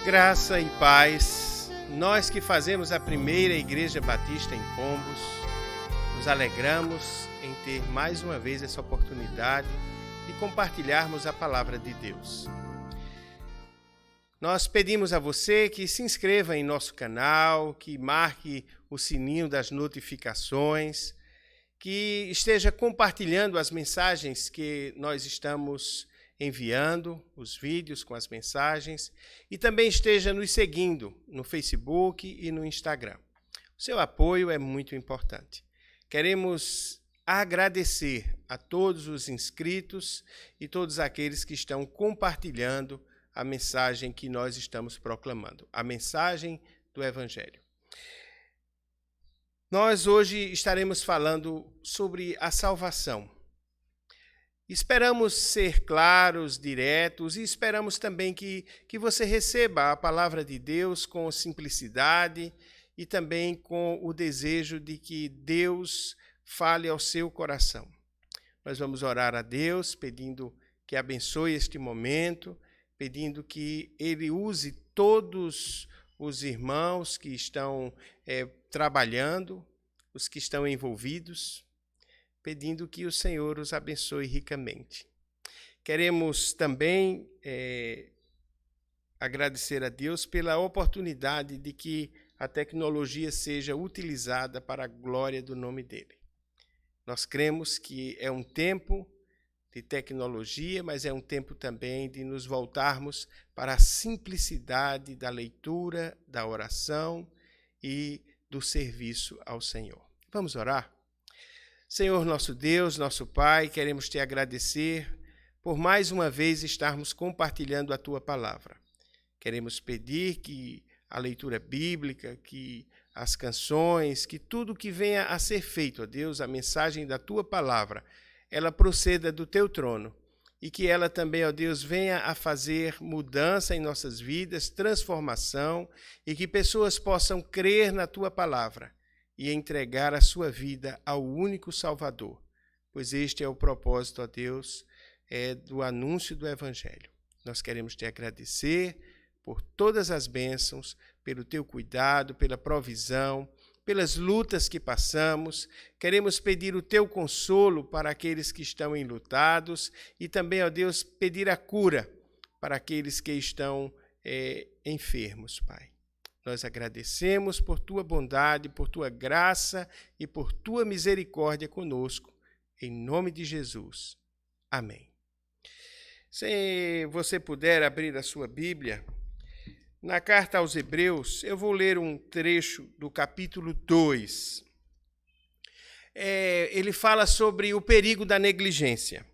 Graça e paz, nós que fazemos a primeira Igreja Batista em Pombos, nos alegramos em ter mais uma vez essa oportunidade de compartilharmos a palavra de Deus. Nós pedimos a você que se inscreva em nosso canal, que marque o sininho das notificações, que esteja compartilhando as mensagens que nós estamos enviando, os vídeos com as mensagens, e também esteja nos seguindo no Facebook e no Instagram. O seu apoio é muito importante. Queremos agradecer a todos os inscritos e todos aqueles que estão compartilhando a mensagem que nós estamos proclamando, a mensagem do Evangelho. Nós hoje estaremos falando sobre a salvação. Esperamos ser claros, diretos e esperamos também que você receba a palavra de Deus com simplicidade e também com o desejo de que Deus fale ao seu coração. Nós vamos orar a Deus pedindo que abençoe este momento, pedindo que Ele use todos os irmãos que estão trabalhando, os que estão envolvidos, pedindo que o Senhor os abençoe ricamente. Queremos também agradecer a Deus pela oportunidade de que a tecnologia seja utilizada para a glória do nome dEle. Nós cremos que é um tempo de tecnologia, mas é um tempo também de nos voltarmos para a simplicidade da leitura, da oração e do serviço ao Senhor. Vamos orar? Senhor, nosso Deus, nosso Pai, queremos te agradecer por mais uma vez estarmos compartilhando a tua palavra. Queremos pedir que a leitura bíblica, que as canções, que tudo que venha a ser feito, ó Deus, a mensagem da tua palavra, ela proceda do teu trono e que ela também, ó Deus, venha a fazer mudança em nossas vidas, transformação e que pessoas possam crer na tua palavra e entregar a sua vida ao único Salvador, pois este é o propósito, ó Deus, do anúncio do Evangelho. Nós queremos te agradecer por todas as bênçãos, pelo teu cuidado, pela provisão, pelas lutas que passamos. Queremos pedir o teu consolo para aqueles que estão enlutados e também, ó Deus, pedir a cura para aqueles que estão enfermos, Pai. Nós agradecemos por tua bondade, por tua graça e por tua misericórdia conosco, em nome de Jesus. Amém. Se você puder abrir a sua Bíblia, na carta aos Hebreus, eu vou ler um trecho do capítulo 2. Ele fala sobre o perigo da negligência.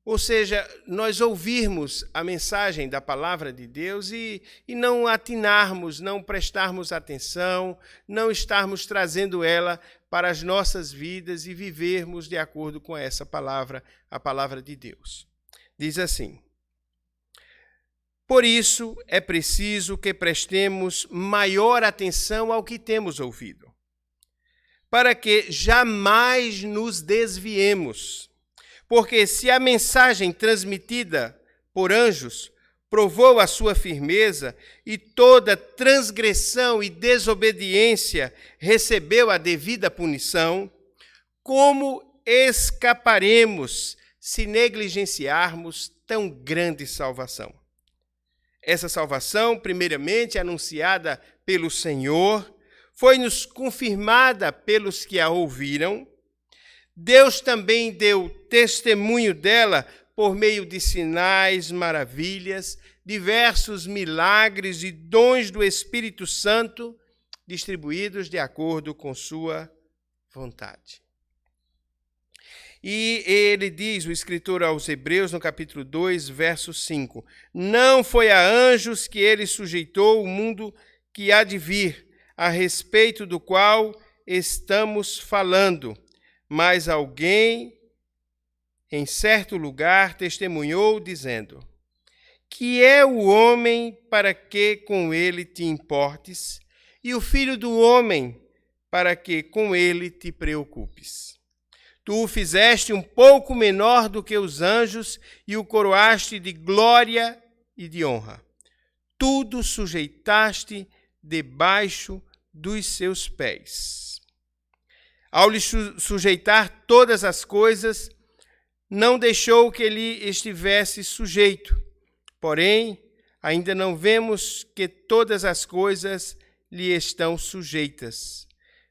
Ou seja, nós ouvirmos a mensagem da palavra de Deus e não atinarmos, não prestarmos atenção, não estarmos trazendo ela para as nossas vidas e vivermos de acordo com essa palavra, a palavra de Deus. Diz assim: por isso é preciso que prestemos maior atenção ao que temos ouvido, para que jamais nos desviemos. Porque se a mensagem transmitida por anjos provou a sua firmeza e toda transgressão e desobediência recebeu a devida punição, como escaparemos se negligenciarmos tão grande salvação? Essa salvação, primeiramente anunciada pelo Senhor, foi-nos confirmada pelos que a ouviram. Deus também deu testemunho dela por meio de sinais, maravilhas, diversos milagres e dons do Espírito Santo, distribuídos de acordo com sua vontade. E ele diz, o escritor aos Hebreus, no capítulo 2, verso 5, não foi a anjos que ele sujeitou o mundo que há de vir, a respeito do qual estamos falando, mas alguém em certo lugar testemunhou, dizendo: que é o homem para que com ele te importes, e o filho do homem para que com ele te preocupes. Tu o fizeste um pouco menor do que os anjos e o coroaste de glória e de honra. tudo sujeitaste debaixo dos seus pés. Ao lhe sujeitar todas as coisas, não deixou que ele estivesse sujeito. Porém, ainda não vemos que todas as coisas lhe estão sujeitas.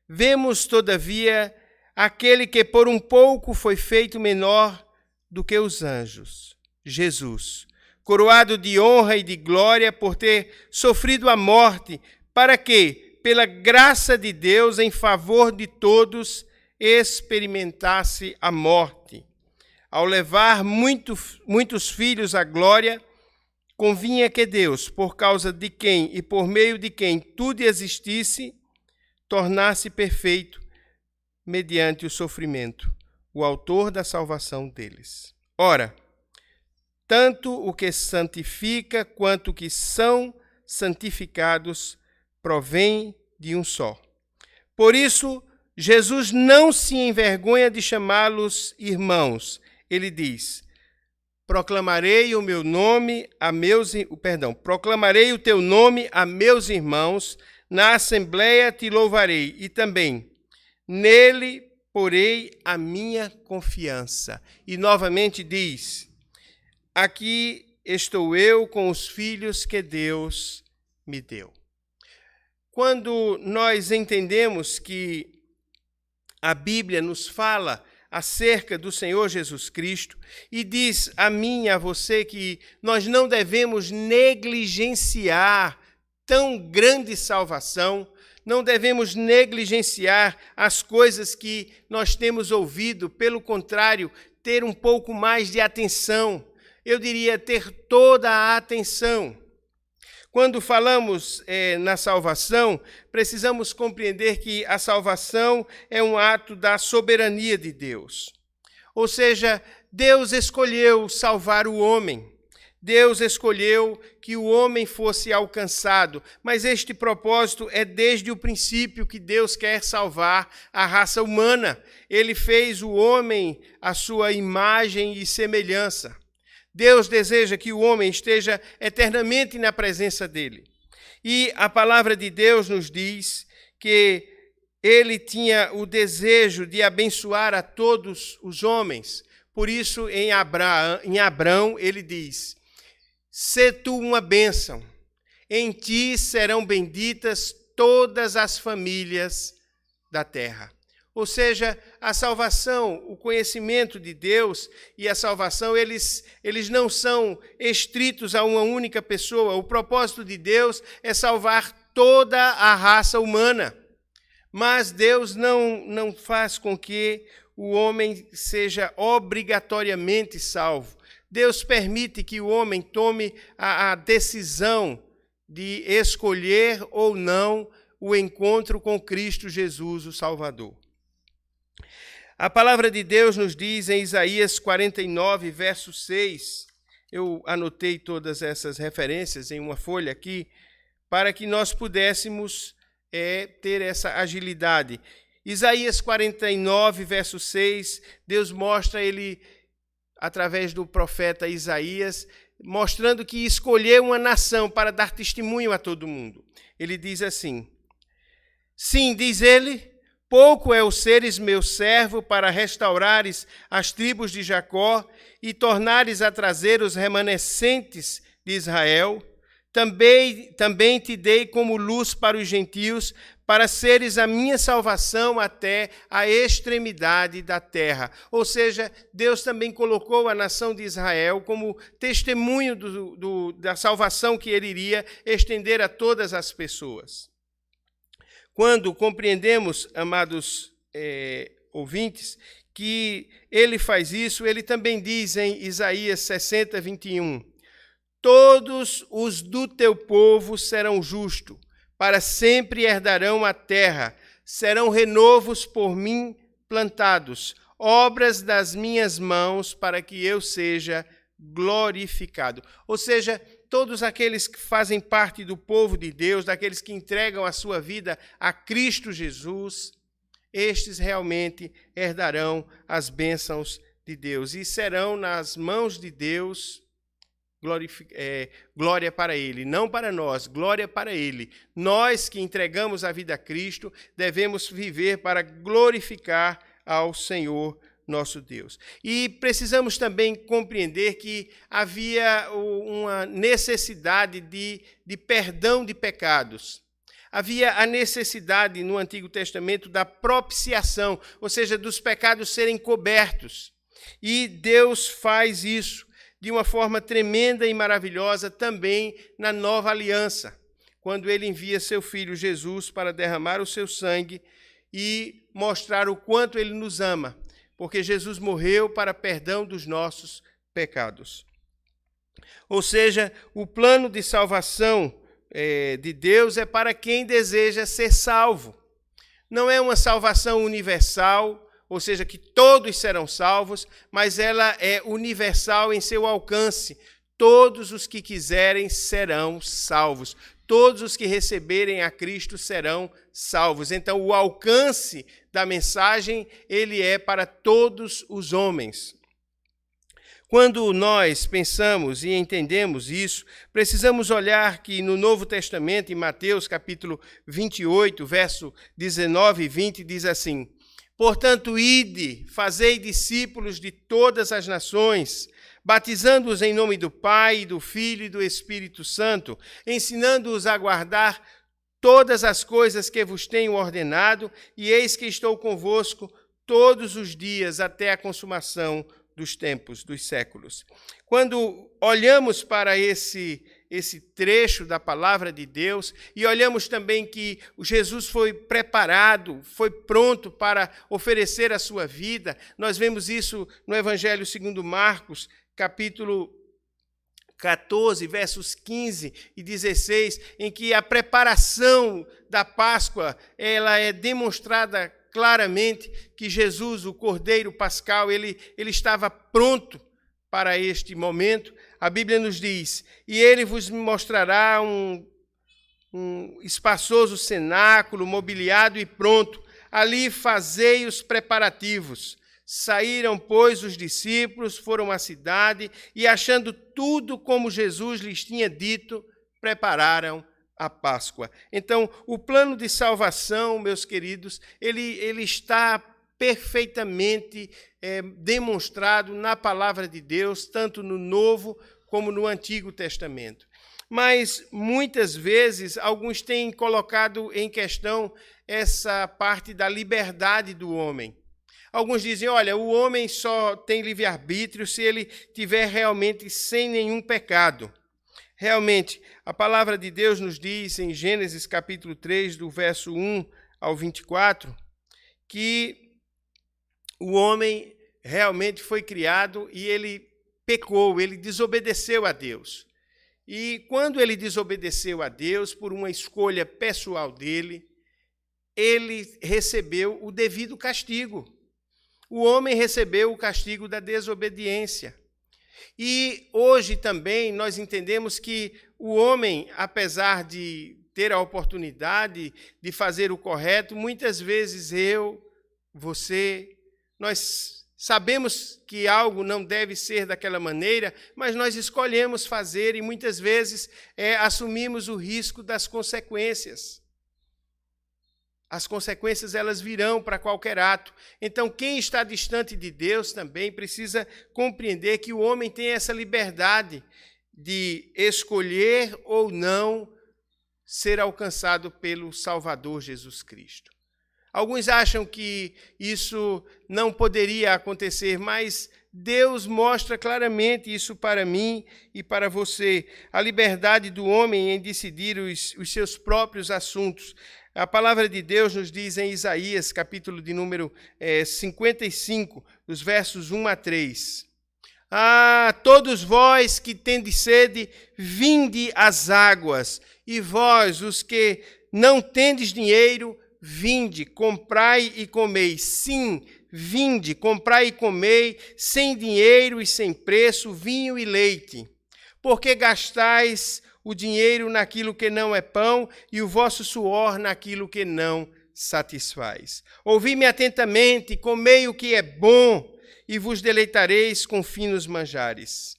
Vemos, todavia, aquele que por um pouco foi feito menor do que os anjos, Jesus, coroado de honra e de glória por ter sofrido a morte, para que, pela graça de Deus, em favor de todos, experimentasse a morte. Ao levar muitos filhos à glória, convinha que Deus, por causa de quem e por meio de quem tudo existisse, tornasse perfeito, mediante o sofrimento, o autor da salvação deles. Ora, tanto o que santifica quanto o que são santificados provém de um só. Por isso, Jesus não se envergonha de chamá-los irmãos. Ele diz: proclamarei o teu nome a meus irmãos, na assembleia te louvarei, e também nele porei a minha confiança. E novamente diz: aqui estou eu com os filhos que Deus me deu. Quando nós entendemos que a Bíblia nos fala acerca do Senhor Jesus Cristo e diz a mim e a você que nós não devemos negligenciar tão grande salvação, não devemos negligenciar as coisas que nós temos ouvido, pelo contrário, ter um pouco mais de atenção, eu diria ter toda a atenção. Quando falamos na salvação, precisamos compreender que a salvação é um ato da soberania de Deus. Ou seja, Deus escolheu salvar o homem. Deus escolheu que o homem fosse alcançado, mas este propósito é desde o princípio que Deus quer salvar a raça humana. Ele fez o homem à sua imagem e semelhança. Deus deseja que o homem esteja eternamente na presença dele. E a palavra de Deus nos diz que ele tinha o desejo de abençoar a todos os homens. Por isso, em Abrão, ele diz: sê tu uma bênção, em ti serão benditas todas as famílias da terra. Ou seja, a salvação, o conhecimento de Deus e a salvação, eles não são estritos a uma única pessoa. O propósito de Deus é salvar toda a raça humana. Mas Deus não faz com que o homem seja obrigatoriamente salvo. Deus permite que o homem tome a decisão de escolher ou não o encontro com Cristo Jesus, o Salvador. A palavra de Deus nos diz em Isaías 49, verso 6, eu anotei todas essas referências em uma folha aqui, para que nós pudéssemos ter essa agilidade. Isaías 49, verso 6, Deus mostra ele, através do profeta Isaías, mostrando que escolheu uma nação para dar testemunho a todo mundo. Ele diz assim: sim, diz ele, pouco é o seres meu servo para restaurares as tribos de Jacó e tornares a trazer os remanescentes de Israel. Também te dei como luz para os gentios, para seres a minha salvação até a extremidade da terra. Ou seja, Deus também colocou a nação de Israel como testemunho da salvação que ele iria estender a todas as pessoas. Quando compreendemos, amados ouvintes, que ele faz isso, ele também diz em Isaías 60, 21, todos os do teu povo serão justos, para sempre herdarão a terra, serão renovos por mim plantados, obras das minhas mãos, para que eu seja glorificado. Ou seja, todos aqueles que fazem parte do povo de Deus, daqueles que entregam a sua vida a Cristo Jesus, estes realmente herdarão as bênçãos de Deus e serão nas mãos de Deus glória para Ele, não para nós, glória para Ele. Nós que entregamos a vida a Cristo, devemos viver para glorificar ao Senhor nosso Deus. E precisamos também compreender que havia uma necessidade de perdão de pecados. Havia a necessidade no Antigo Testamento da propiciação, ou seja, dos pecados serem cobertos. E Deus faz isso de uma forma tremenda e maravilhosa também na nova aliança, quando ele envia seu Filho Jesus para derramar o seu sangue e mostrar o quanto ele nos ama, porque Jesus morreu para perdão dos nossos pecados. Ou seja, o plano de salvação de Deus é para quem deseja ser salvo. Não é uma salvação universal, ou seja, que todos serão salvos, mas ela é universal em seu alcance. Todos os que quiserem serão salvos. Todos os que receberem a Cristo serão salvos. Então, o alcance da mensagem, ele é para todos os homens. Quando nós pensamos e entendemos isso, precisamos olhar que no Novo Testamento, em Mateus capítulo 28, verso 19 e 20, diz assim: portanto, ide, fazei discípulos de todas as nações, batizando-os em nome do Pai, do Filho e do Espírito Santo, ensinando-os a guardar todas as coisas que vos tenho ordenado, e eis que estou convosco todos os dias até a consumação dos tempos, dos séculos. Quando olhamos para esse trecho da palavra de Deus e olhamos também que Jesus foi preparado, foi pronto para oferecer a sua vida, nós vemos isso no Evangelho segundo Marcos, capítulo 14, versos 15 e 16, em que a preparação da Páscoa ela é demonstrada claramente que Jesus, o Cordeiro Pascal, ele estava pronto para este momento. A Bíblia nos diz: e ele vos mostrará um espaçoso cenáculo, mobiliado e pronto. Ali fazei os preparativos. Saíram, pois, os discípulos, foram à cidade e, achando tudo como Jesus lhes tinha dito, prepararam a Páscoa. Então, o plano de salvação, meus queridos, ele está perfeitamente demonstrado na palavra de Deus, tanto no Novo como no Antigo Testamento. Mas, muitas vezes, alguns têm colocado em questão essa parte da liberdade do homem. Alguns dizem, olha, o homem só tem livre-arbítrio se ele tiver realmente sem nenhum pecado. Realmente, a palavra de Deus nos diz em Gênesis capítulo 3, do verso 1 ao 24, que o homem realmente foi criado e ele pecou, ele desobedeceu a Deus. E quando ele desobedeceu a Deus por uma escolha pessoal dele, ele recebeu o devido castigo. O homem recebeu o castigo da desobediência. E hoje também nós entendemos que o homem, apesar de ter a oportunidade de fazer o correto, muitas vezes você, nós sabemos que algo não deve ser daquela maneira, mas nós escolhemos fazer e muitas vezes assumimos o risco das consequências. As consequências elas virão para qualquer ato. Então, quem está distante de Deus também precisa compreender que o homem tem essa liberdade de escolher ou não ser alcançado pelo Salvador Jesus Cristo. Alguns acham que isso não poderia acontecer, mas Deus mostra claramente isso para mim e para você. A liberdade do homem em decidir os seus próprios assuntos. A palavra de Deus nos diz em Isaías, capítulo de número 55, dos versos 1 a 3. Todos vós que tendes sede, vinde às águas, e vós, os que não tendes dinheiro, vinde, comprai e comei. Sim, vinde, comprai e comei, sem dinheiro e sem preço, vinho e leite. Porque gastais o dinheiro naquilo que não é pão e o vosso suor naquilo que não satisfaz. Ouvi-me atentamente, comei o que é bom e vos deleitareis com finos manjares.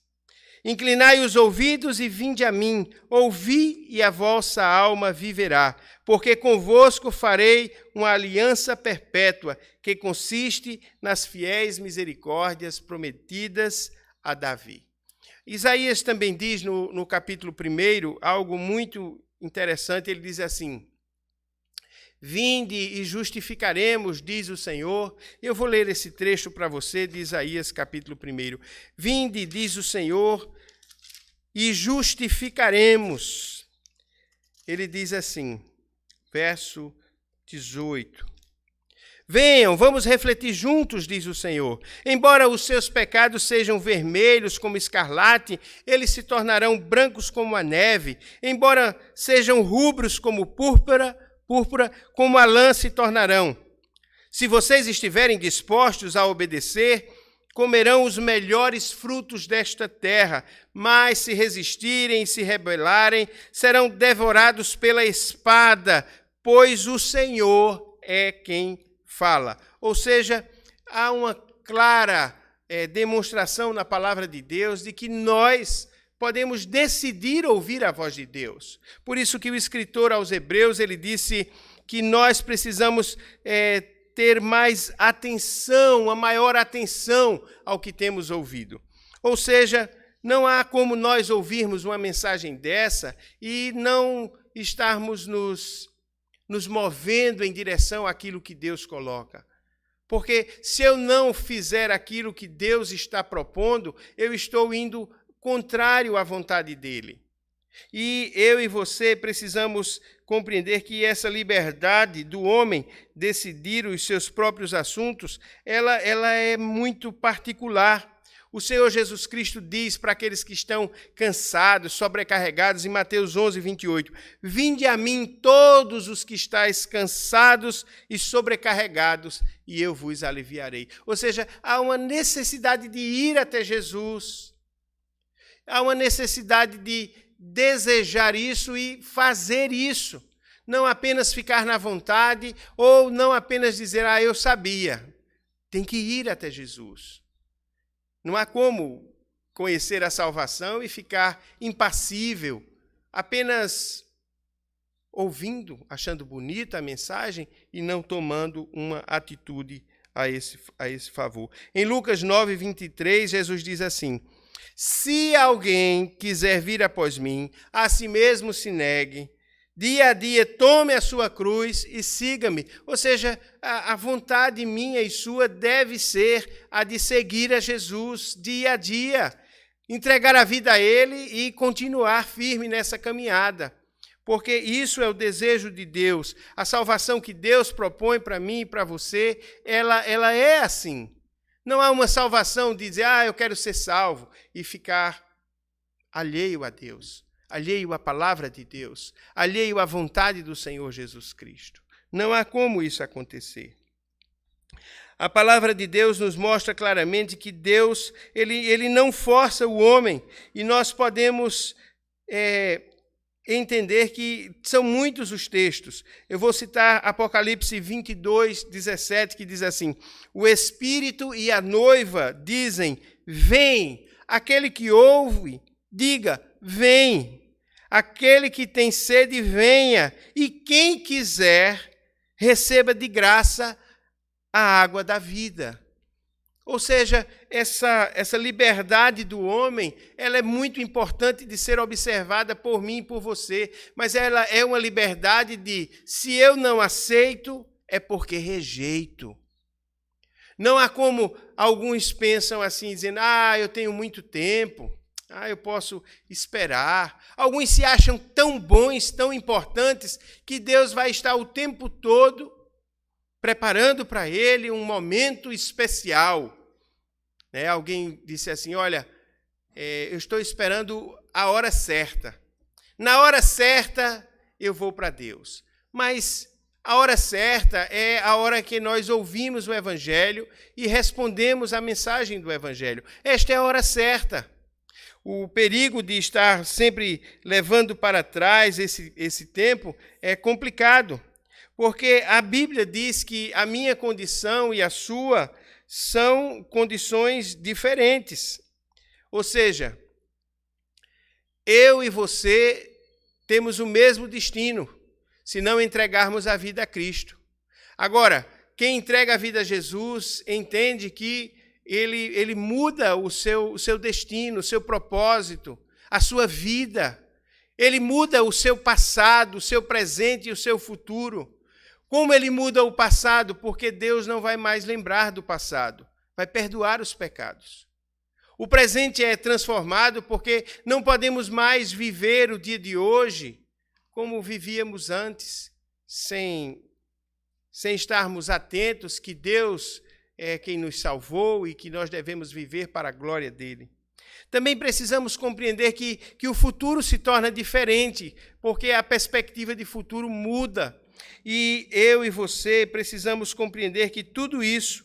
Inclinai os ouvidos e vinde a mim, ouvi e a vossa alma viverá, porque convosco farei uma aliança perpétua, que consiste nas fiéis misericórdias prometidas a Davi. Isaías também diz no capítulo 1 algo muito interessante, ele diz assim: vinde e justificaremos, diz o Senhor. Eu vou ler esse trecho para você de Isaías capítulo 1. Vinde, diz o Senhor, e justificaremos. Ele diz assim, verso 18. Venham, vamos refletir juntos, diz o Senhor. Embora os seus pecados sejam vermelhos como escarlate, eles se tornarão brancos como a neve. Embora sejam rubros como púrpura, como a lã se tornarão. Se vocês estiverem dispostos a obedecer, comerão os melhores frutos desta terra, mas se resistirem e se rebelarem, serão devorados pela espada, pois o Senhor é quem fala. Ou seja, há uma clara demonstração na palavra de Deus de que nós podemos decidir ouvir a voz de Deus. Por isso que o escritor aos Hebreus, ele disse que nós precisamos ter mais atenção, a maior atenção ao que temos ouvido. Ou seja, não há como nós ouvirmos uma mensagem dessa e não estarmos nos movendo em direção àquilo que Deus coloca. Porque se eu não fizer aquilo que Deus está propondo, eu estou indo contrário à vontade dele. E eu e você precisamos compreender que essa liberdade do homem decidir os seus próprios assuntos, ela é muito particular. O Senhor Jesus Cristo diz para aqueles que estão cansados, sobrecarregados, em Mateus 11, 28, vinde a mim todos os que estáis cansados e sobrecarregados, e eu vos aliviarei. Ou seja, há uma necessidade de ir até Jesus, há uma necessidade de desejar isso e fazer isso. Não apenas ficar na vontade ou não apenas dizer, eu sabia. Tem que ir até Jesus. Não há como conhecer a salvação e ficar impassível, apenas ouvindo, achando bonita a mensagem e não tomando uma atitude a esse favor. Em Lucas 9, 23, Jesus diz assim, se alguém quiser vir após mim, a si mesmo se negue, dia a dia tome a sua cruz e siga-me. Ou seja, a vontade minha e sua deve ser a de seguir a Jesus dia a dia, entregar a vida a Ele e continuar firme nessa caminhada. Porque isso é o desejo de Deus. A salvação que Deus propõe para mim e para você, ela é assim. Não há uma salvação de dizer, eu quero ser salvo e ficar alheio a Deus, alheio à palavra de Deus, alheio à vontade do Senhor Jesus Cristo. Não há como isso acontecer. A palavra de Deus nos mostra claramente que Deus, ele não força o homem, e nós podemos entender que são muitos os textos. Eu vou citar Apocalipse 22, 17, que diz assim, o Espírito e a noiva dizem, vem. Aquele que ouve, diga, vem. Aquele que tem sede, venha. E quem quiser, receba de graça a água da vida. Ou seja, essa liberdade do homem, ela é muito importante de ser observada por mim e por você, mas ela é uma liberdade de, se eu não aceito, é porque rejeito. Não há como alguns pensam assim, dizendo, eu tenho muito tempo, eu posso esperar. Alguns se acham tão bons, tão importantes, que Deus vai estar o tempo todo preparando para ele um momento especial. Alguém disse assim, olha, eu estou esperando a hora certa. Na hora certa, eu vou para Deus. Mas a hora certa é a hora que nós ouvimos o Evangelho e respondemos à mensagem do Evangelho. Esta é a hora certa. O perigo de estar sempre levando para trás esse tempo é complicado. Porque a Bíblia diz que a minha condição e a sua são condições diferentes. Ou seja, eu e você temos o mesmo destino, se não entregarmos a vida a Cristo. Agora, quem entrega a vida a Jesus entende que ele muda o seu destino, o seu propósito, a sua vida. Ele muda o seu passado, o seu presente e o seu futuro. Como ele muda o passado? Porque Deus não vai mais lembrar do passado, vai perdoar os pecados. O presente é transformado porque não podemos mais viver o dia de hoje como vivíamos antes, sem estarmos atentos que Deus é quem nos salvou e que nós devemos viver para a glória dele. Também precisamos compreender que o futuro se torna diferente, porque a perspectiva de futuro muda. E eu e você precisamos compreender que tudo isso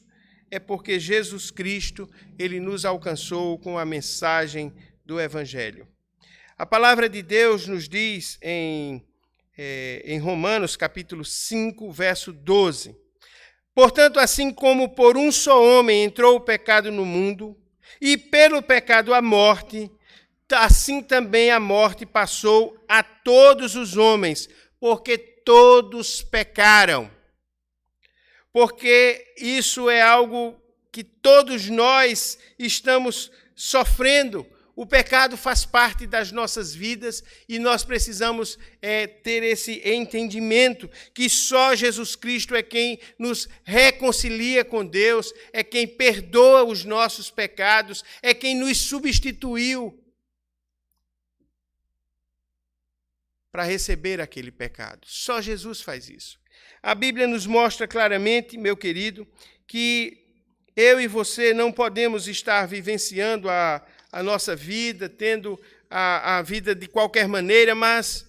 é porque Jesus Cristo, ele nos alcançou com a mensagem do Evangelho. A palavra de Deus nos diz em Romanos, capítulo 5, verso 12. Portanto, assim como por um só homem entrou o pecado no mundo, e pelo pecado a morte, assim também a morte passou a todos os homens, porque todos pecaram. Porque isso é algo que todos nós estamos sofrendo. O pecado faz parte das nossas vidas e nós precisamos ter esse entendimento que só Jesus Cristo é quem nos reconcilia com Deus, é quem perdoa os nossos pecados, é quem nos substituiu para receber aquele pecado. Só Jesus faz isso. A Bíblia nos mostra claramente, meu querido, que eu e você não podemos estar vivenciando a nossa vida, tendo a vida de qualquer maneira, mas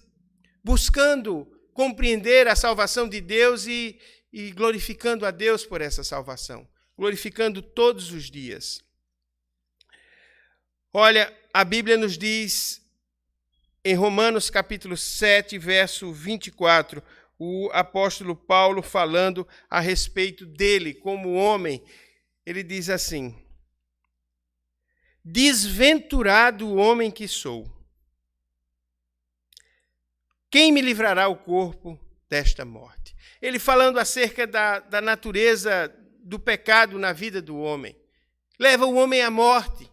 buscando compreender a salvação de Deus e glorificando a Deus por essa salvação, glorificando todos os dias. Olha, a Bíblia nos diz em Romanos capítulo 7, verso 24, o apóstolo Paulo falando a respeito dele como homem, ele diz assim: desventurado o homem que sou, quem me livrará o corpo desta morte? Ele falando acerca da natureza do pecado na vida do homem. Leva o homem à morte.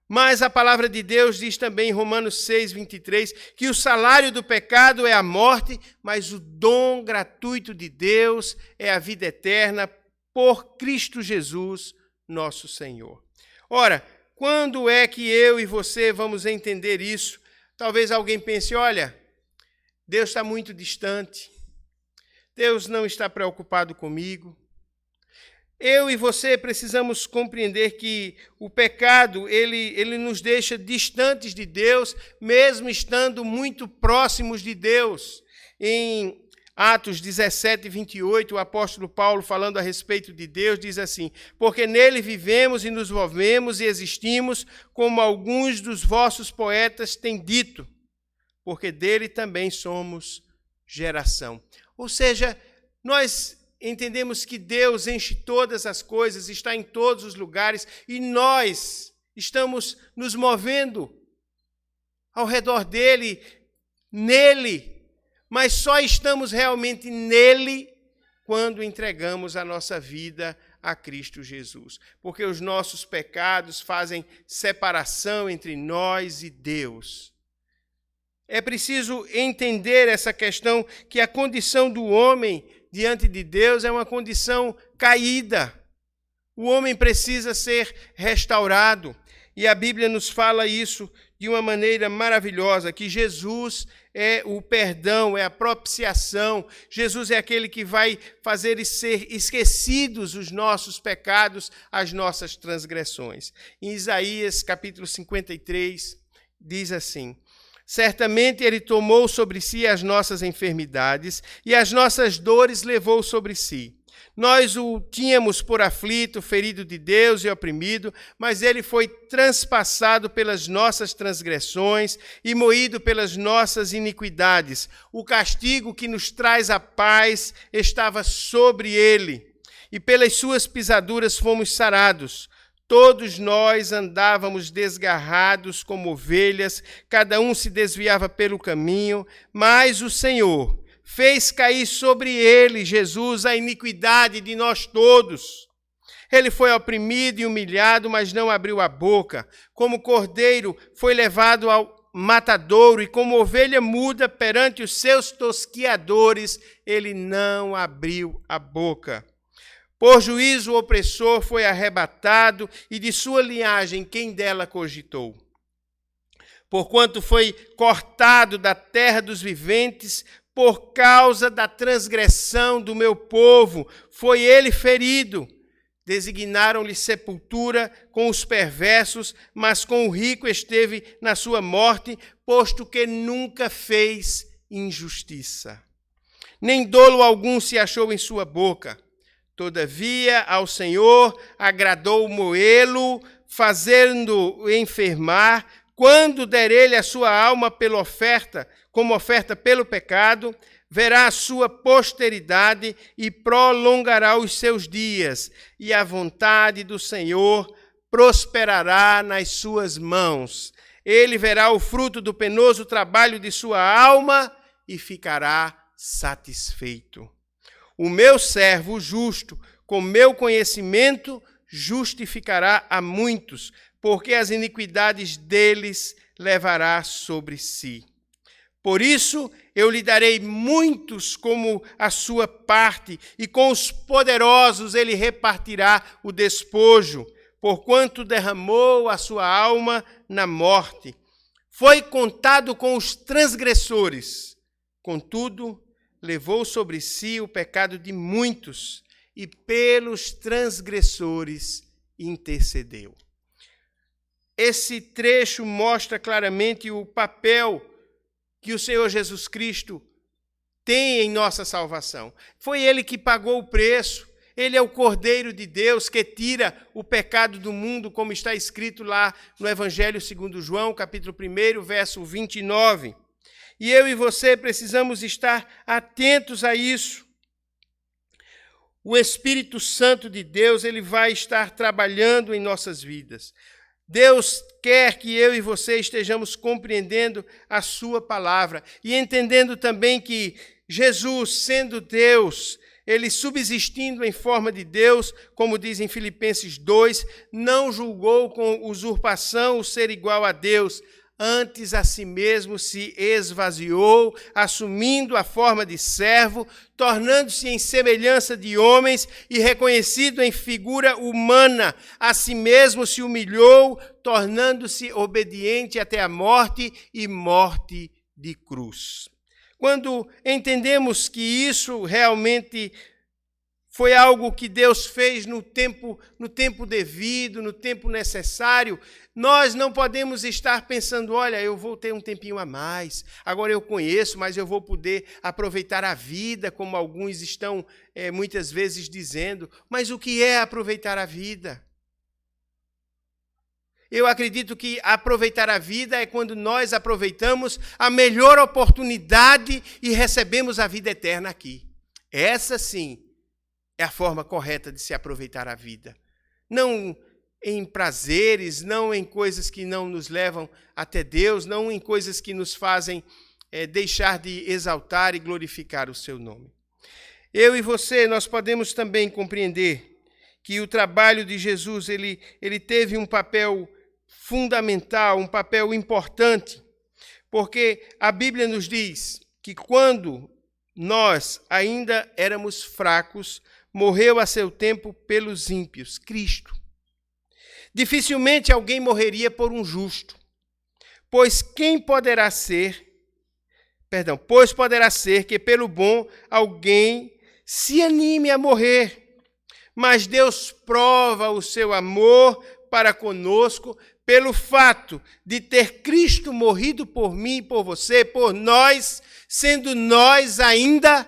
Mas a palavra de Deus diz também em Romanos 6, 23, que o salário do pecado é a morte, mas o dom gratuito de Deus é a vida eterna por Cristo Jesus, nosso Senhor. Ora, quando é que eu e você vamos entender isso? Talvez alguém pense, olha, Deus está muito distante, Deus não está preocupado comigo. Eu e você precisamos compreender que o pecado, ele nos deixa distantes de Deus, mesmo estando muito próximos de Deus. Em Atos 17, 28, o apóstolo Paulo, falando a respeito de Deus, diz assim: porque nele vivemos e nos movemos e existimos, como alguns dos vossos poetas têm dito, porque dele também somos geração. Ou seja, nós entendemos que Deus enche todas as coisas, está em todos os lugares, e nós estamos nos movendo ao redor dele, nele, mas só estamos realmente nele quando entregamos a nossa vida a Cristo Jesus. Porque os nossos pecados fazem separação entre nós e Deus. É preciso entender essa questão, que a condição do homem diante de Deus é uma condição caída. O homem precisa ser restaurado. E a Bíblia nos fala isso de uma maneira maravilhosa, que Jesus é o perdão, é a propiciação. Jesus é aquele que vai fazer ser esquecidos os nossos pecados, as nossas transgressões. Em Isaías, capítulo 53, diz assim: certamente ele tomou sobre si as nossas enfermidades e as nossas dores levou sobre si. Nós o tínhamos por aflito, ferido de Deus e oprimido, mas ele foi transpassado pelas nossas transgressões e moído pelas nossas iniquidades. O castigo que nos traz a paz estava sobre ele, e pelas suas pisaduras fomos sarados. Todos nós andávamos desgarrados como ovelhas, cada um se desviava pelo caminho, mas o Senhor fez cair sobre ele, Jesus, a iniquidade de nós todos. Ele foi oprimido e humilhado, mas não abriu a boca. Como cordeiro foi levado ao matadouro, e como ovelha muda perante os seus tosquiadores, ele não abriu a boca. Por juízo o opressor foi arrebatado, e de sua linhagem quem dela cogitou? Porquanto foi cortado da terra dos viventes, por causa da transgressão do meu povo, foi ele ferido. Designaram-lhe sepultura com os perversos, mas com o rico esteve na sua morte, posto que nunca fez injustiça. Nem dolo algum se achou em sua boca. Todavia, ao Senhor agradou moê-lo, fazendo-o enfermar, quando der ele a sua alma pela oferta, como oferta pelo pecado, verá a sua posteridade e prolongará os seus dias, e a vontade do Senhor prosperará nas suas mãos. Ele verá o fruto do penoso trabalho de sua alma e ficará satisfeito. O meu servo justo, com meu conhecimento, justificará a muitos, porque as iniquidades deles levará sobre si. Por isso, eu lhe darei muitos como a sua parte, e com os poderosos ele repartirá o despojo, porquanto derramou a sua alma na morte. Foi contado com os transgressores, contudo, levou sobre si o pecado de muitos, e pelos transgressores intercedeu. Esse trecho mostra claramente o papel que o Senhor Jesus Cristo tem em nossa salvação. Foi Ele que pagou o preço. Ele é o Cordeiro de Deus que tira o pecado do mundo, como está escrito lá no Evangelho segundo João, capítulo 1, verso 29. E eu e você precisamos estar atentos a isso. O Espírito Santo de Deus, ele vai estar trabalhando em nossas vidas. Deus quer que eu e você estejamos compreendendo a sua palavra e entendendo também que Jesus, sendo Deus, ele subsistindo em forma de Deus, como diz em Filipenses 2, não julgou com usurpação o ser igual a Deus, antes a si mesmo se esvaziou, assumindo a forma de servo, tornando-se em semelhança de homens e reconhecido em figura humana, a si mesmo se humilhou, tornando-se obediente até a morte e morte de cruz. Quando entendemos que isso realmente foi algo que Deus fez no tempo devido, no tempo necessário, nós não podemos estar pensando, olha, eu vou ter um tempinho a mais, agora eu conheço, mas eu vou poder aproveitar a vida, como alguns estão muitas vezes dizendo. Mas o que é aproveitar a vida? Eu acredito que aproveitar a vida é quando nós aproveitamos a melhor oportunidade e recebemos a vida eterna aqui. Essa sim é a forma correta de se aproveitar a vida. Não em prazeres, não em coisas que não nos levam até Deus, não em coisas que nos fazem deixar de exaltar e glorificar o seu nome. Eu e você, nós podemos também compreender que o trabalho de Jesus, ele teve um papel fundamental, um papel importante, porque a Bíblia nos diz que quando nós ainda éramos fracos, morreu a seu tempo pelos ímpios, Cristo. Dificilmente alguém morreria por um justo, pois poderá ser que pelo bom alguém se anime a morrer. Mas Deus prova o seu amor para conosco pelo fato de ter Cristo morrido por mim e por você, por nós, sendo nós ainda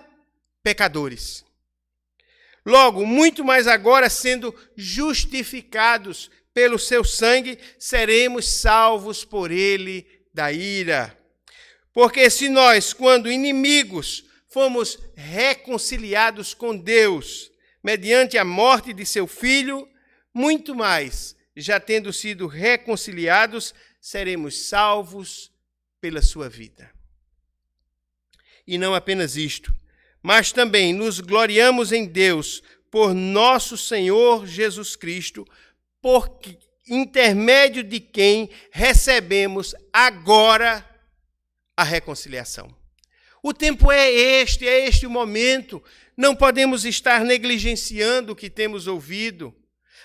pecadores. Logo, muito mais agora, sendo justificados pelo seu sangue, seremos salvos por ele da ira. Porque se nós, quando inimigos, fomos reconciliados com Deus, mediante a morte de seu Filho, muito mais já tendo sido reconciliados, seremos salvos pela sua vida. E não apenas isto, mas também nos gloriamos em Deus por nosso Senhor Jesus Cristo, por intermédio de quem recebemos agora a reconciliação. O tempo é este o momento. Não podemos estar negligenciando o que temos ouvido.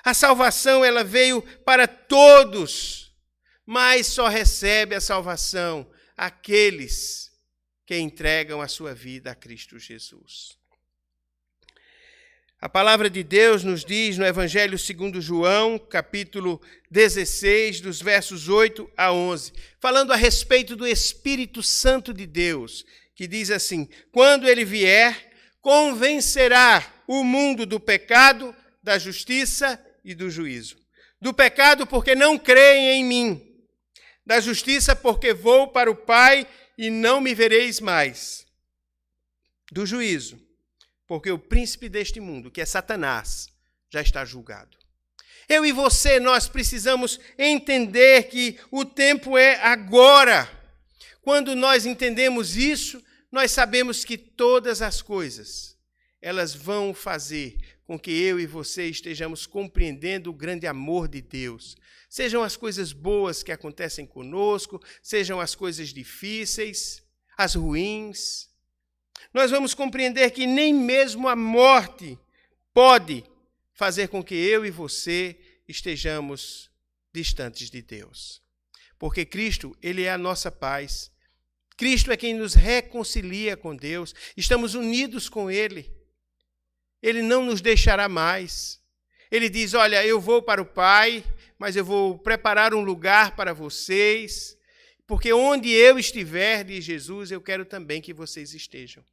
A salvação, ela veio para todos, mas só recebe a salvação aqueles que entregam a sua vida a Cristo Jesus. A palavra de Deus nos diz no Evangelho segundo João, capítulo 16, dos versos 8 a 11, falando a respeito do Espírito Santo de Deus, que diz assim: quando ele vier, convencerá o mundo do pecado, da justiça e do juízo. Do pecado, porque não creem em mim. Da justiça, porque vou para o Pai e não me vereis mais. Do juízo, porque o príncipe deste mundo, que é Satanás, já está julgado. Eu e você, nós precisamos entender que o tempo é agora. Quando nós entendemos isso, nós sabemos que todas as coisas, elas vão fazer com que eu e você estejamos compreendendo o grande amor de Deus. Sejam as coisas boas que acontecem conosco, sejam as coisas difíceis, as ruins. Nós vamos compreender que nem mesmo a morte pode fazer com que eu e você estejamos distantes de Deus. Porque Cristo, ele é a nossa paz. Cristo é quem nos reconcilia com Deus. Estamos unidos com Ele. Ele não nos deixará mais. Ele diz, olha, eu vou para o Pai, mas eu vou preparar um lugar para vocês, porque onde eu estiver, diz Jesus, eu quero também que vocês estejam.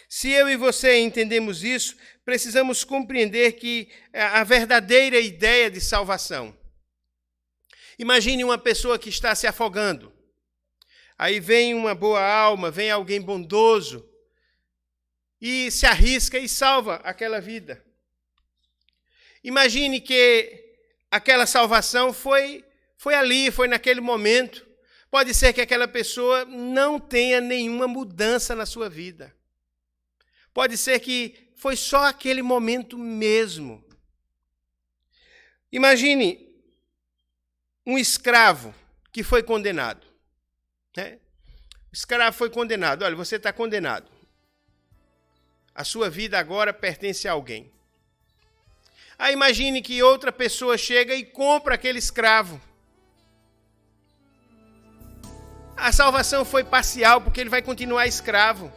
Se eu e você entendemos isso, precisamos compreender que a verdadeira ideia de salvação. Imagine uma pessoa que está se afogando. Aí vem uma boa alma, vem alguém bondoso e se arrisca e salva aquela vida. Imagine que aquela salvação foi ali, foi naquele momento. Pode ser que aquela pessoa não tenha nenhuma mudança na sua vida. Pode ser que foi só aquele momento mesmo. Imagine um escravo que foi condenado. O escravo foi condenado. Olha, você está condenado. A sua vida agora pertence a alguém. Aí imagine que outra pessoa chega e compra aquele escravo. A salvação foi parcial, porque ele vai continuar escravo.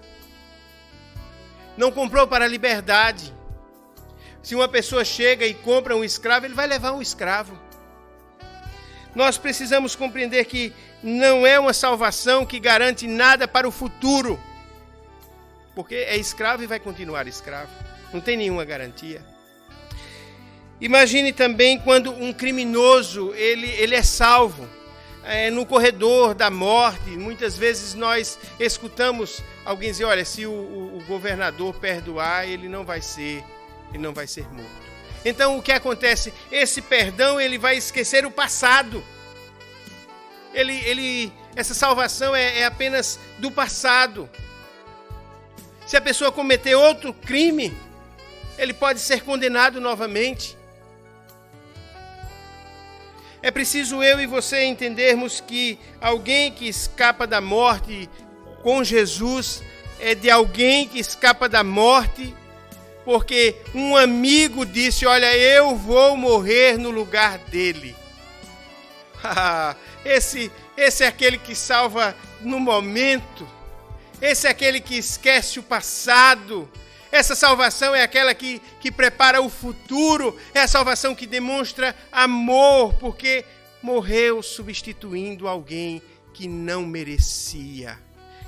Não comprou para a liberdade. Se uma pessoa chega e compra um escravo, ele vai levar um escravo. Nós precisamos compreender que não é uma salvação que garante nada para o futuro. Porque é escravo e vai continuar escravo. Não tem nenhuma garantia. Imagine também quando um criminoso ele é salvo. No corredor da morte, muitas vezes nós escutamos alguém dizer, olha, se o governador perdoar, ele não vai ser morto. Então o que acontece? Esse perdão, ele vai esquecer o passado. Essa salvação é apenas do passado. Se a pessoa cometer outro crime, ele pode ser condenado novamente. É preciso eu e você entendermos que alguém que escapa da morte com Jesus é de alguém que escapa da morte porque um amigo disse, olha, eu vou morrer no lugar dele. Esse é aquele que salva no momento. Esse é aquele que esquece o passado. Essa salvação é aquela que prepara o futuro. É a salvação que demonstra amor, porque morreu substituindo alguém que não merecia.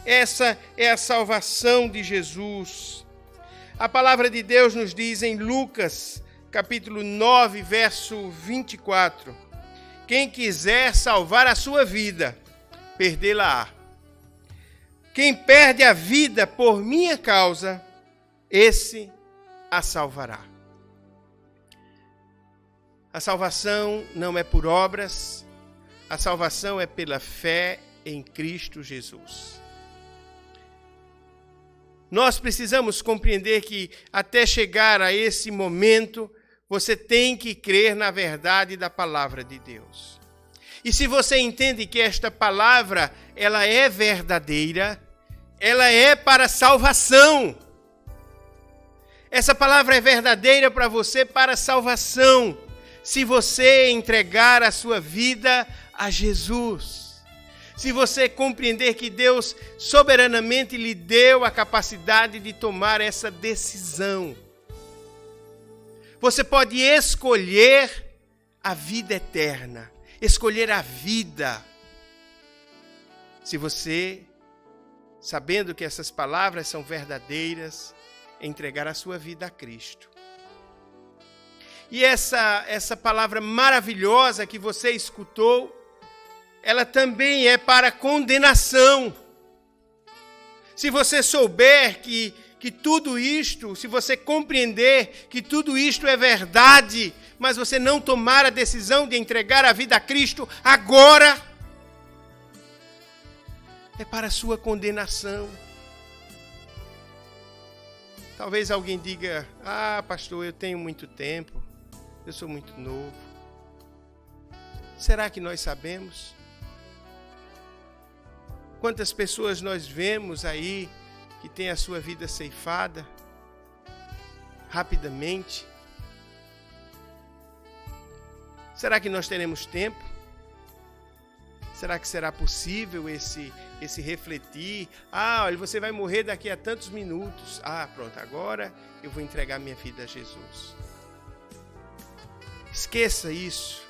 Essa é a salvação de Jesus. A palavra de Deus nos diz em Lucas, capítulo 9, verso 24. Quem quiser salvar a sua vida, perdê-la-á. Quem perde a vida por minha causa, esse a salvará. A salvação não é por obras, a salvação é pela fé em Cristo Jesus. Nós precisamos compreender que até chegar a esse momento, você tem que crer na verdade da palavra de Deus. E se você entende que esta palavra, ela é verdadeira, ela é para salvação. Essa palavra é verdadeira para você para salvação, se você entregar a sua vida a Jesus. Se você compreender que Deus soberanamente lhe deu a capacidade de tomar essa decisão. Você pode escolher a vida eterna, escolher a vida. Se você, sabendo que essas palavras são verdadeiras, entregar a sua vida a Cristo. E essa palavra maravilhosa que você escutou, ela também é para condenação. Se você souber que tudo isto, se você compreender que tudo isto é verdade, mas você não tomar a decisão de entregar a vida a Cristo agora, é para a sua condenação. Talvez alguém diga, pastor, eu tenho muito tempo, eu sou muito novo. Será que nós sabemos? Quantas pessoas nós vemos aí que têm a sua vida ceifada rapidamente? Será que nós teremos tempo? Será que será possível esse refletir? Olha, você vai morrer daqui a tantos minutos. Pronto, agora eu vou entregar minha vida a Jesus. Esqueça isso.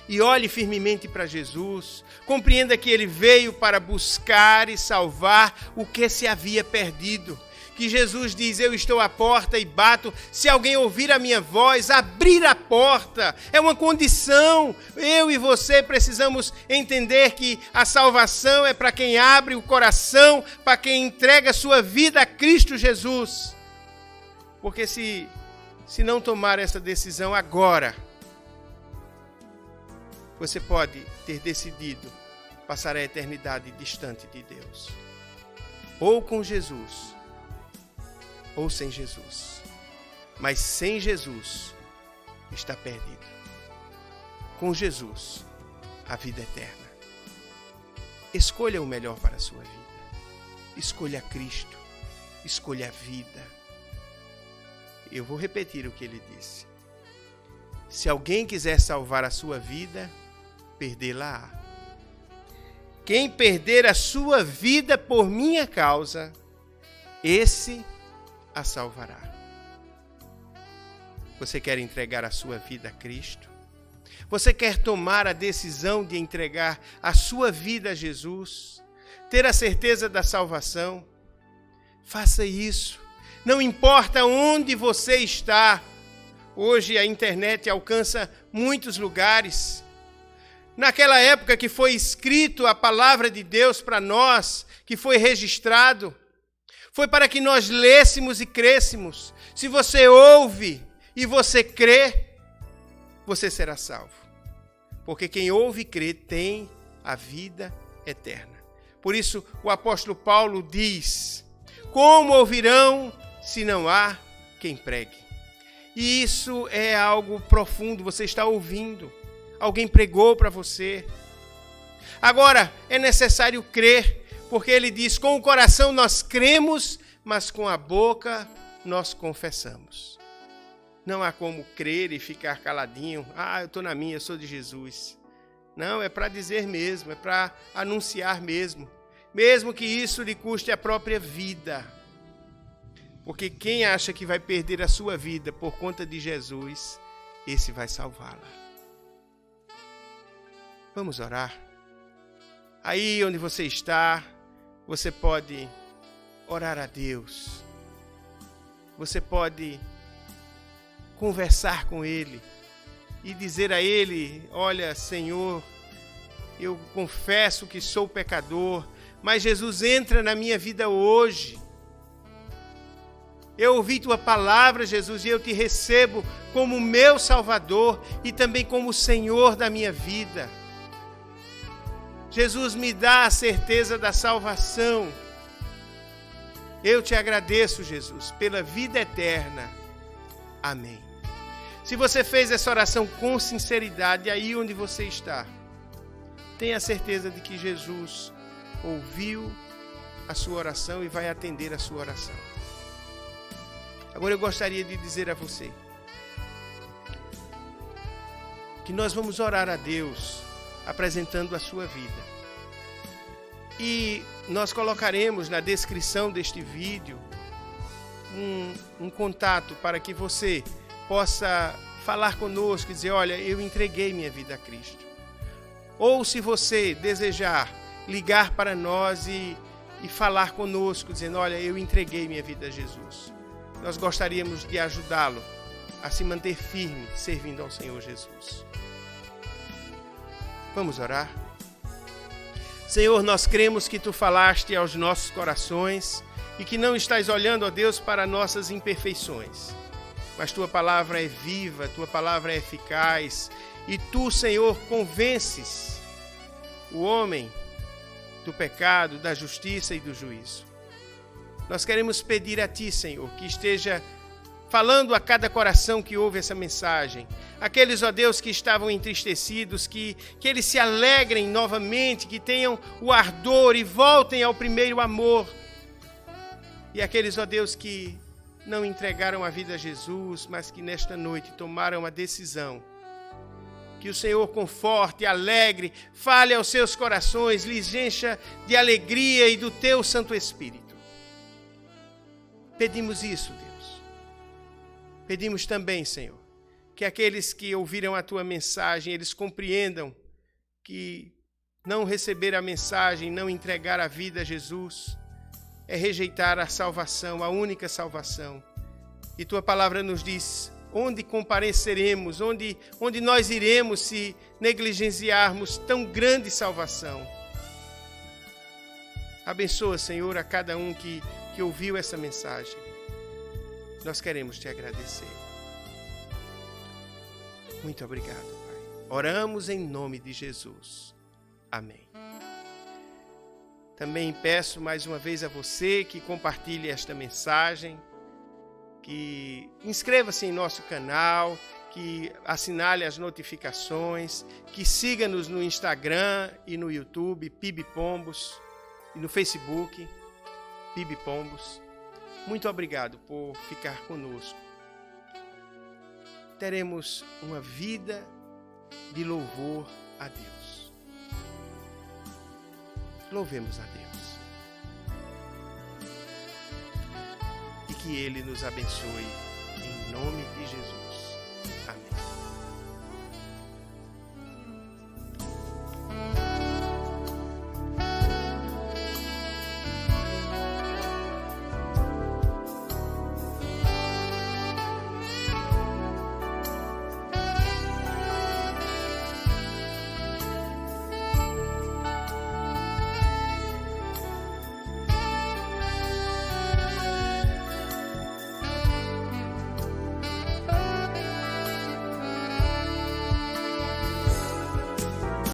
E olhe firmemente para Jesus, compreenda que Ele veio para buscar e salvar o que se havia perdido. Que Jesus diz, eu estou à porta e bato, se alguém ouvir a minha voz, abrir a porta, é uma condição. Eu e você precisamos entender que a salvação é para quem abre o coração, para quem entrega a sua vida a Cristo Jesus. Porque se não tomar essa decisão agora, você pode ter decidido passar a eternidade distante de Deus. Ou com Jesus, ou sem Jesus. Mas sem Jesus, está perdido. Com Jesus, a vida eterna. Escolha o melhor para a sua vida. Escolha Cristo. Escolha a vida. Eu vou repetir o que ele disse. Se alguém quiser salvar a sua vida, perdê-la-á. Quem perder a sua vida por minha causa, esse a salvará. Você quer entregar a sua vida a Cristo? Você quer tomar a decisão de entregar a sua vida a Jesus? Ter a certeza da salvação? Faça isso. Não importa onde você está. Hoje a internet alcança muitos lugares. Naquela época que foi escrito a palavra de Deus para nós, que foi registrado, foi para que nós lêssemos e crêssemos. Se você ouve e você crê, você será salvo. Porque quem ouve e crê tem a vida eterna. Por isso o apóstolo Paulo diz, como ouvirão se não há quem pregue? E isso é algo profundo, você está ouvindo. Alguém pregou para você. Agora, é necessário crer, porque ele diz, com o coração nós cremos, mas com a boca nós confessamos. Não há como crer e ficar caladinho. Eu estou na minha, eu sou de Jesus. Não, é para dizer mesmo, é para anunciar mesmo. Mesmo que isso lhe custe a própria vida. Porque quem acha que vai perder a sua vida por conta de Jesus, esse vai salvá-la. Vamos orar. Aí onde você está, você pode orar a Deus. Você pode conversar com Ele e dizer a Ele, olha, Senhor, eu confesso que sou pecador, mas Jesus entra na minha vida hoje. Eu ouvi tua palavra, Jesus, e eu te recebo como meu Salvador e também como Senhor da minha vida. Jesus, me dá a certeza da salvação. Eu te agradeço, Jesus, pela vida eterna. Amém. Se você fez essa oração com sinceridade, aí onde você está, tenha certeza de que Jesus ouviu a sua oração e vai atender a sua oração. Agora eu gostaria de dizer a você que nós vamos orar a Deus apresentando a sua vida. E nós colocaremos na descrição deste vídeo um contato para que você possa falar conosco e dizer, olha, eu entreguei minha vida a Cristo. Ou se você desejar ligar para nós e falar conosco, dizendo, olha, eu entreguei minha vida a Jesus. Nós gostaríamos de ajudá-lo a se manter firme, servindo ao Senhor Jesus. Vamos orar? Senhor, nós cremos que Tu falaste aos nossos corações e que não estás olhando, ó Deus, para nossas imperfeições. Mas Tua palavra é viva, Tua palavra é eficaz e Tu, Senhor, convences o homem do pecado, da justiça e do juízo. Nós queremos pedir a Ti, Senhor, que esteja falando a cada coração que ouve essa mensagem. Aqueles, ó Deus, que estavam entristecidos, que eles se alegrem novamente, que tenham o ardor e voltem ao primeiro amor. E aqueles, ó Deus, que não entregaram a vida a Jesus, mas que nesta noite tomaram a decisão. Que o Senhor conforte, alegre, fale aos seus corações, lhes encha de alegria e do Teu Santo Espírito. Pedimos isso, Deus. Pedimos também, Senhor, que aqueles que ouviram a Tua mensagem, eles compreendam que não receber a mensagem, não entregar a vida a Jesus, é rejeitar a salvação, a única salvação. E Tua palavra nos diz, onde compareceremos, onde nós iremos se negligenciarmos tão grande salvação. Abençoa, Senhor, a cada um que ouviu essa mensagem. Nós queremos Te agradecer. Muito obrigado, Pai. Oramos em nome de Jesus. Amém. Também peço mais uma vez a você que compartilhe esta mensagem, que inscreva-se em nosso canal, que assinale as notificações, que siga-nos no Instagram e no YouTube, PIB Pombos, e no Facebook, PIB Pombos. Muito obrigado por ficar conosco. Teremos uma vida de louvor a Deus. Louvemos a Deus. E que Ele nos abençoe em nome de Jesus.